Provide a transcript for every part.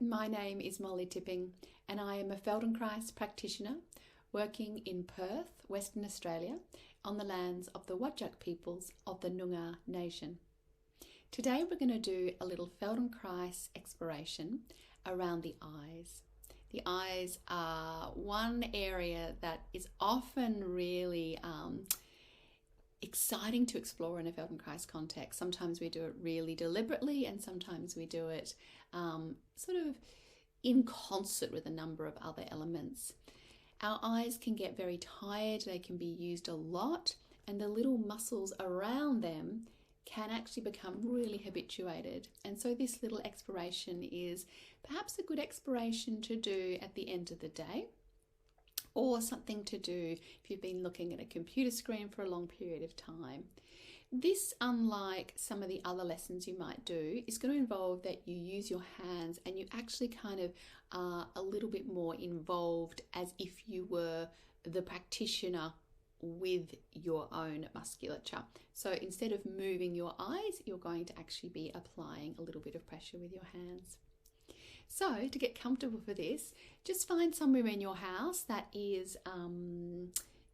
my name is Molly Tipping and I am a Feldenkrais practitioner working in Perth, Western Australia, on the lands of the Whadjuk peoples of the Noongar Nation. Today we're going to do a little Feldenkrais exploration around the eyes. The eyes are one area that is often really exciting to explore in a Feldenkrais context. Sometimes we do it really deliberately and sometimes we do it sort of in concert with a number of other elements. Our eyes can get very tired, they can be used a lot, and the little muscles around them can actually become really habituated. And so this little exploration is perhaps a good exploration to do at the end of the day, or something to do if you've been looking at a computer screen for a long period of time. This, unlike some of the other lessons you might do, is going to involve that you use your hands and you actually kind of are a little bit more involved as if you were the practitioner with your own musculature. So instead of moving your eyes, you're going to actually be applying a little bit of pressure with your hands. So to get comfortable for this, just find somewhere in your house that is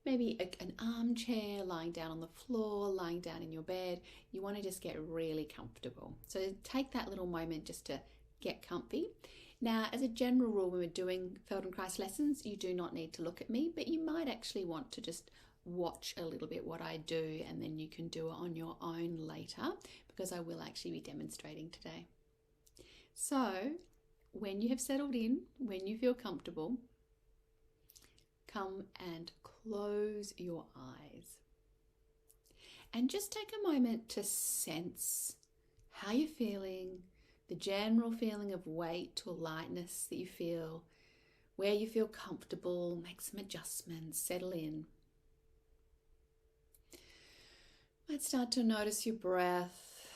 maybe an armchair, lying down on the floor, lying down in your bed. You want to just get really comfortable. So take that little moment just to get comfy. Now, as a general rule, when we're doing Feldenkrais lessons, you do not need to look at me, but you might actually want to just watch a little bit what I do, and then you can do it on your own later, because I will actually be demonstrating today. So when you have settled in, when you feel comfortable, come and close your eyes. And just take a moment to sense how you're feeling, the general feeling of weight or lightness that you feel, where you feel comfortable, make some adjustments, settle in. You might start to notice your breath.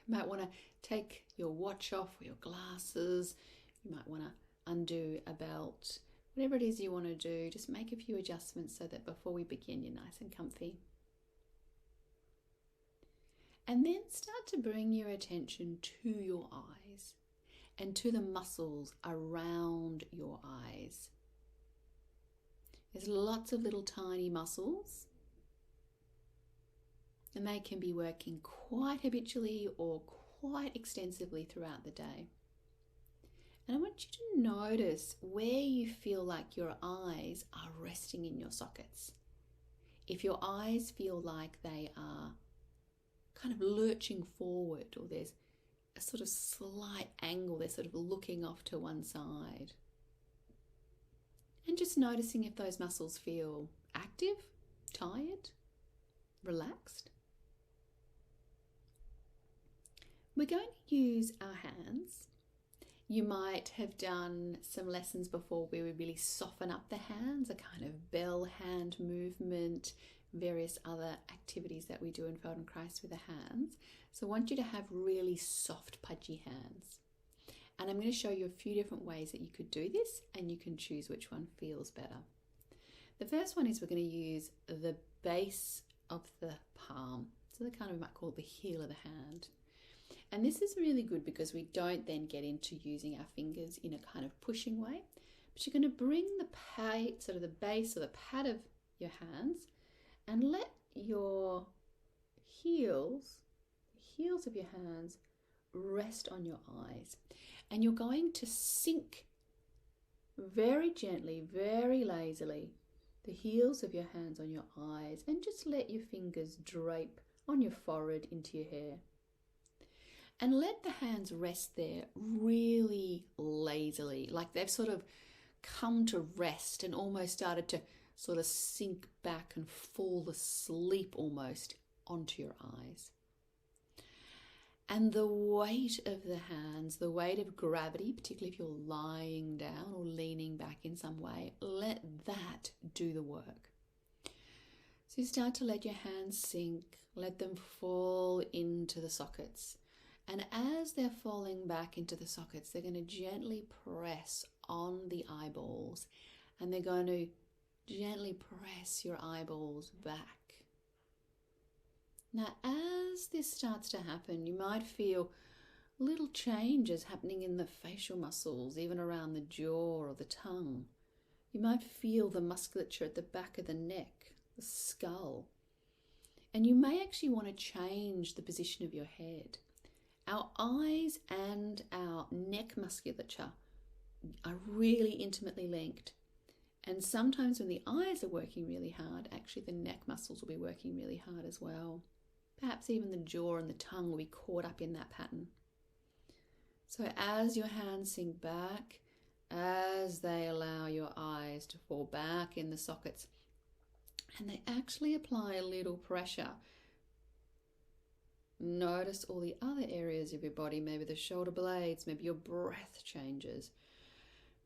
You might want to take your watch off or your glasses. You might want to undo a belt. Whatever it is you want to do, just make a few adjustments so that before we begin, you're nice and comfy. And then start to bring your attention to your eyes and to the muscles around your eyes. There's lots of little tiny muscles, and they can be working quite habitually or quite extensively throughout the day. And I want you to notice where you feel like your eyes are resting in your sockets. If your eyes feel like they are kind of lurching forward, or there's a sort of slight angle, they're sort of looking off to one side. And just noticing if those muscles feel active, tired, relaxed. We're going to use our hands. You might have done some lessons before where we really soften up the hands, a kind of bell hand movement, various other activities that we do in Feldenkrais with the hands. So I want you to have really soft, pudgy hands. And I'm going to show you a few different ways that you could do this, and you can choose which one feels better. The first one is we're going to use the base of the palm. So the kind of, we might call it the heel of the hand. And this is really good because we don't then get into using our fingers in a kind of pushing way. But you're going to bring the sort of the base or the pad of your hands and let your heels of your hands rest on your eyes. And you're going to sink very gently, very lazily, the heels of your hands on your eyes, and just let your fingers drape on your forehead into your hair. And let the hands rest there really lazily, like they've sort of come to rest and almost started to sort of sink back and fall asleep almost onto your eyes. And the weight of the hands, the weight of gravity, particularly if you're lying down or leaning back in some way, let that do the work. So you start to let your hands sink, let them fall into the sockets. And as they're falling back into the sockets, they're going to gently press on the eyeballs, and they're going to gently press your eyeballs back. Now, as this starts to happen, you might feel little changes happening in the facial muscles, even around the jaw or the tongue. You might feel the musculature at the back of the neck, the skull. And you may actually want to change the position of your head. Our eyes and our neck musculature are really intimately linked. And sometimes when the eyes are working really hard, actually the neck muscles will be working really hard as well. Perhaps even the jaw and the tongue will be caught up in that pattern. So as your hands sink back, as they allow your eyes to fall back in the sockets, and they actually apply a little pressure. Notice all the other areas of your body, maybe the shoulder blades, maybe your breath changes,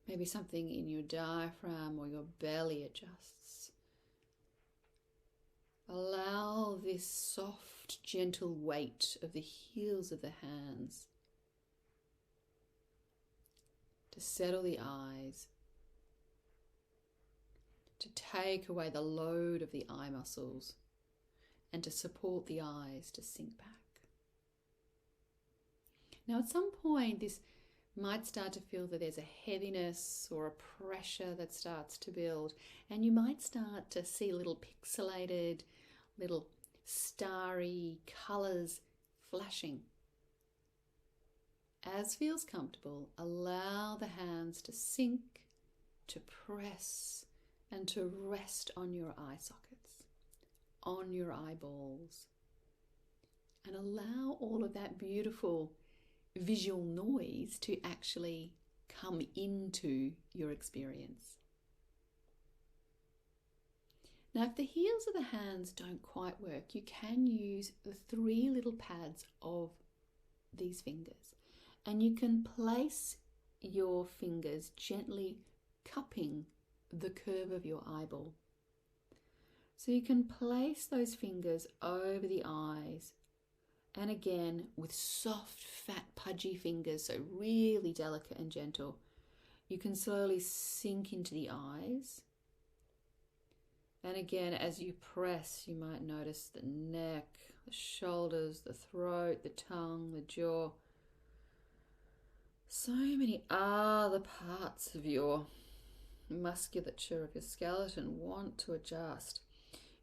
maybe something in your diaphragm or your belly adjusts. Allow this soft, gentle weight of the heels of the hands to settle the eyes, to take away the load of the eye muscles, and to support the eyes to sink back. Now, at some point, this might start to feel that there's a heaviness or a pressure that starts to build, and you might start to see little pixelated, little starry colours flashing. As feels comfortable, allow the hands to sink, to press, and to rest on your eye sockets, on your eyeballs, and allow all of that beautiful visual noise to actually come into your experience. Now, if the heels of the hands don't quite work, you can use the 3 little pads of these fingers, and you can place your fingers gently cupping the curve of your eyeball. So you can place those fingers over the eyes, and again with soft, fat, pudgy fingers, so really delicate and gentle, you can slowly sink into the eyes. And again, as you press, you might notice the neck, the shoulders, the throat, the tongue, the jaw. So many other parts of your musculature of your skeleton want to adjust.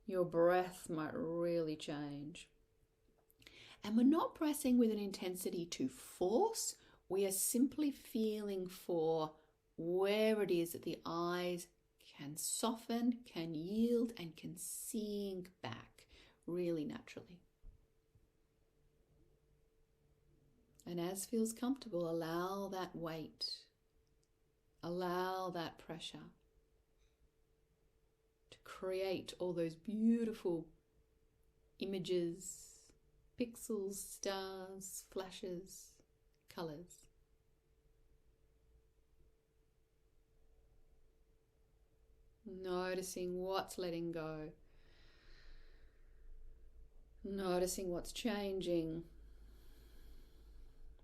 Your breath might really change. And we're not pressing with an intensity to force. We are simply feeling for where it is that the eyes can soften, can yield, and can sink back really naturally. And as feels comfortable, allow that weight, allow that pressure to create all those beautiful images, pixels, stars, flashes, colours. Noticing what's letting go. Noticing what's changing.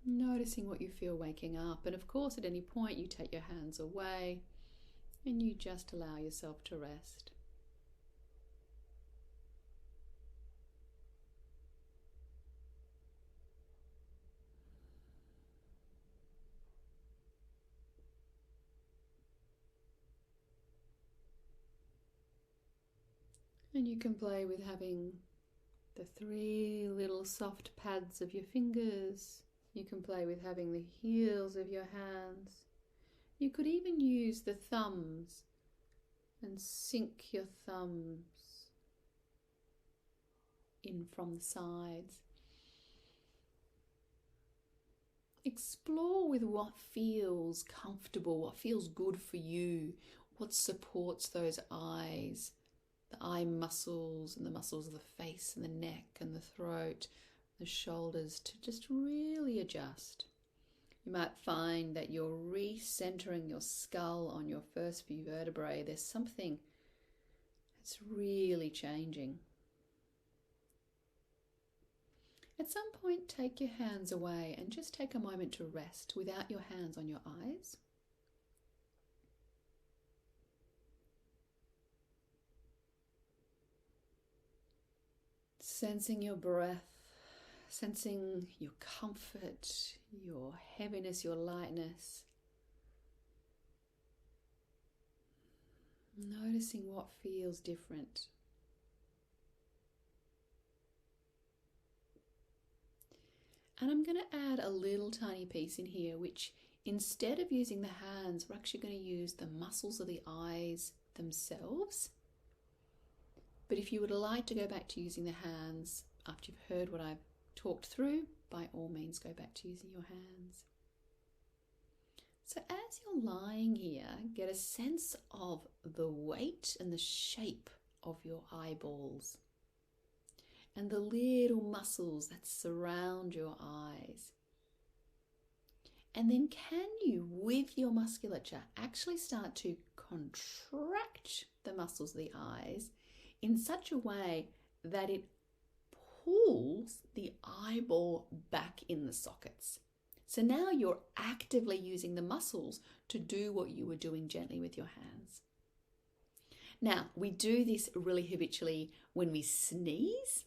Noticing what you feel waking up. And of course, at any point, you take your hands away and you just allow yourself to rest. And you can play with having the 3 little soft pads of your fingers. You can play with having the heels of your hands. You could even use the thumbs and sink your thumbs in from the sides. Explore with what feels comfortable, what feels good for you, what supports those eyes, the eye muscles and the muscles of the face and the neck and the throat, the shoulders, to just really adjust. You might find that you're recentering your skull on your first few vertebrae. There's something that's really changing. At some point, take your hands away and just take a moment to rest without your hands on your eyes. Sensing your breath, Sensing your comfort, your heaviness, your lightness. Noticing what feels different. And I'm going to add a little tiny piece in here, which instead of using the hands, we're actually going to use the muscles of the eyes themselves. But if you would like to go back to using the hands after you've heard what I've talked through, by all means go back to using your hands. So as you're lying here, get a sense of the weight and the shape of your eyeballs and the little muscles that surround your eyes. And then can you, with your musculature, actually start to contract the muscles of the eyes in such a way that it pulls the eyeball back in the sockets. So now you're actively using the muscles to do what you were doing gently with your hands. Now, we do this really habitually when we sneeze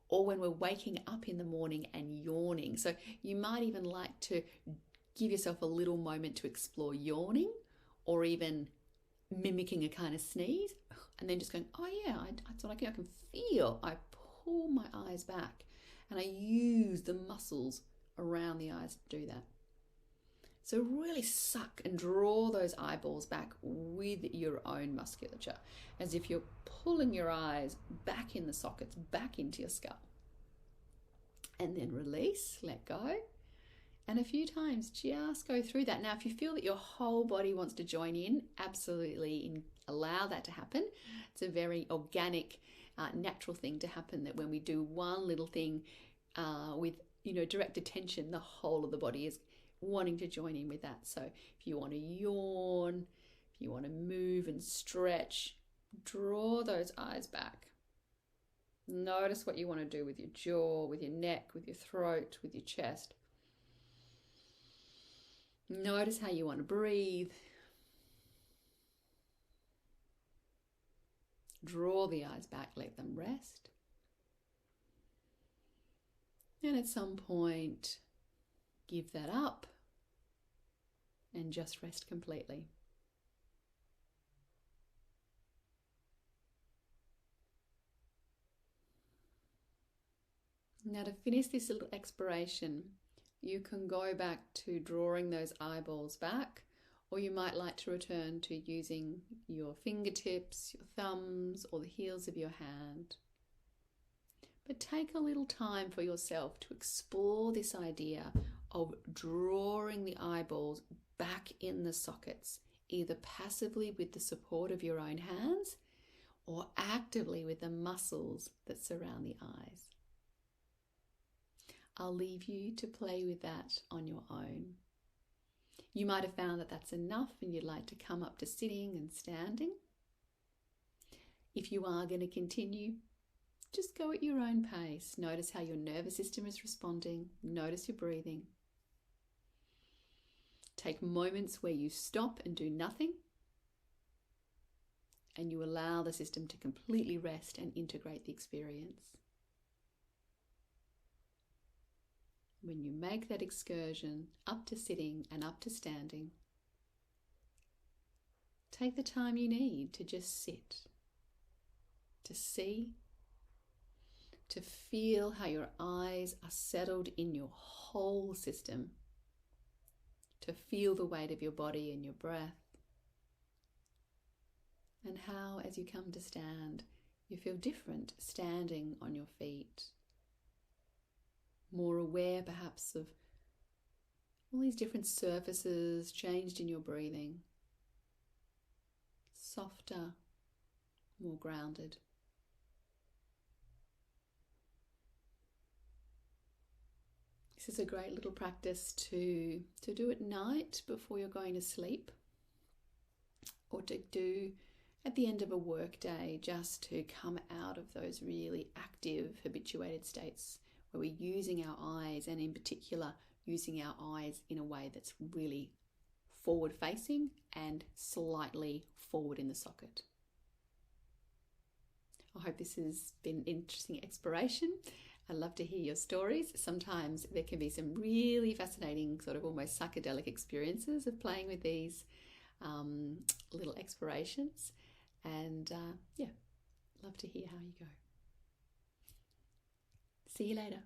or when we're waking up in the morning and yawning. So you might even like to give yourself a little moment to explore yawning or even mimicking a kind of sneeze and then just going, oh yeah, I can feel. I pull my eyes back and I use the muscles around the eyes to do that. So really suck and draw those eyeballs back with your own musculature, as if you're pulling your eyes back in the sockets, back into your skull. And then release, let go. And a few times just go through that. Now, if you feel that your whole body wants to join in, absolutely allow that to happen. It's a very organic, natural thing to happen, that when we do one little thing with direct attention, the whole of the body is wanting to join in with that. So if you want to yawn, if you want to move and stretch, draw those eyes back. Notice what you want to do with your jaw, with your neck, with your throat, with your chest. Notice how you want to breathe. Draw the eyes back, let them rest. And at some point, give that up and just rest completely. Now, to finish this little exploration, you can go back to drawing those eyeballs back, or you might like to return to using your fingertips, your thumbs, or the heels of your hand. But take a little time for yourself to explore this idea of drawing the eyeballs back in the sockets, either passively with the support of your own hands or actively with the muscles that surround the eyes. I'll leave you to play with that on your own. You might have found that that's enough and you'd like to come up to sitting and standing. If you are going to continue, just go at your own pace. Notice how your nervous system is responding. Notice your breathing. Take moments where you stop and do nothing, and you allow the system to completely rest and integrate the experience. When you make that excursion up to sitting and up to standing, take the time you need to just sit, to see, to feel how your eyes are settled in your whole system, to feel the weight of your body and your breath, and how, as you come to stand, you feel different standing on your feet. More aware perhaps of all these different surfaces changed in your breathing. Softer, more grounded. This is a great little practice to do at night before you're going to sleep, or to do at the end of a work day, just to come out of those really active, habituated states where we're using our eyes, and in particular using our eyes in a way that's really forward facing and slightly forward in the socket. I hope this has been an interesting exploration. I'd love to hear your stories. Sometimes there can be some really fascinating, sort of almost psychedelic experiences of playing with these little explorations. And yeah, love to hear how you go. See you later.